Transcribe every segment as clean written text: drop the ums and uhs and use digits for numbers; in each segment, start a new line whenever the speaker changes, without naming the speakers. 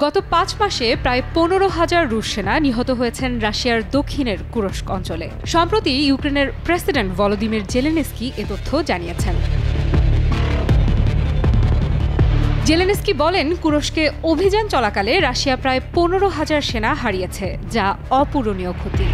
গত ৫ মাসে প্রায় ১৫,০০০ রুশ সেনা নিহত হয়েছেন রাশিয়ার দক্ষিণের কুরস্ক অঞ্চলে। সম্প্রতি ইউক্রেনের প্রেসিডেন্ট ভলোদিমির জেলেনস্কি এ তথ্য জানিয়েছেন। জেলেনস্কি বলেন, কুরস্কে অভিযান চলাকালে রাশিয়া প্রায় ১৫,০০০ সেনা হারিয়েছে, যা অপূরণীয় ক্ষতি।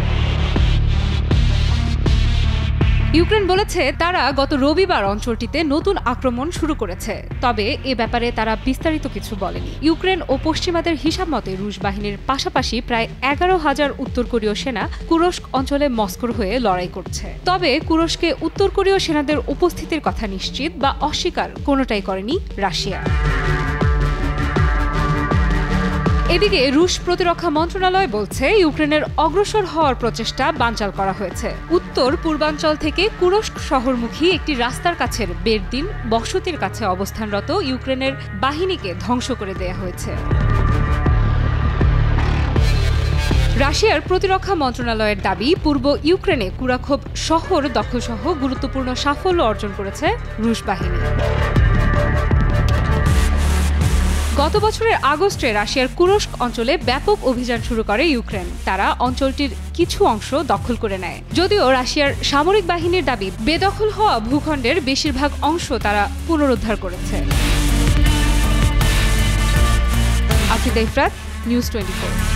ইউক্রেন বলেছে তারা গত রবিবার অঞ্চলটিতে নতুন আক্রমণ শুরু করেছে, তবে এ ব্যাপারে তারা বিস্তারিত কিছু বলেনি। ইউক্রেন ও পশ্চিমাদের হিসাব মতে রুশ বাহিনীর পাশাপাশি প্রায় ১১,০০০ উত্তর কোরীয় সেনা কুরস্ক অঞ্চলে মস্কোর হয়ে লড়াই করছে। তবে কুরস্কে উত্তর কোরীয় সেনাদের উপস্থিতির কথা নিশ্চিত বা অস্বীকার কোনোটাই করেনি রাশিয়া। এদিকে রুশ প্রতিরক্ষা মন্ত্রণালয় বলছে ইউক্রেনের অগ্রসর হওয়ার প্রচেষ্টা বানচাল করা হয়েছে। উত্তর পূর্বাঞ্চল থেকে কুরস্ক শহরমুখী একটি রাস্তার কাছের বেরদিন বসতির কাছে অবস্থানরত ইউক্রেনের বাহিনীকে ধ্বংস করে দেয়া হয়েছে। রাশিয়ার প্রতিরক্ষা মন্ত্রণালয়ের দাবি, পূর্ব ইউক্রেনে কুরাখোভ শহর দখলসহ গুরুত্বপূর্ণ সাফল্য অর্জন করেছে রুশ বাহিনী। গত বছরের আগস্টে রাশিয়ার কুরস্ক অঞ্চলে ব্যাপক অভিযান শুরু করে ইউক্রেন। তারা অঞ্চলটির কিছু অংশ দখল করে নেয়। যদিও রাশিয়ার সামরিক বাহিনীর দাবি, বেদখল হওয়া ভূখণ্ডের বেশিরভাগ অংশ তারা পুনরুদ্ধার করেছে। আফরিদা ইফরাত, নিউজ 24।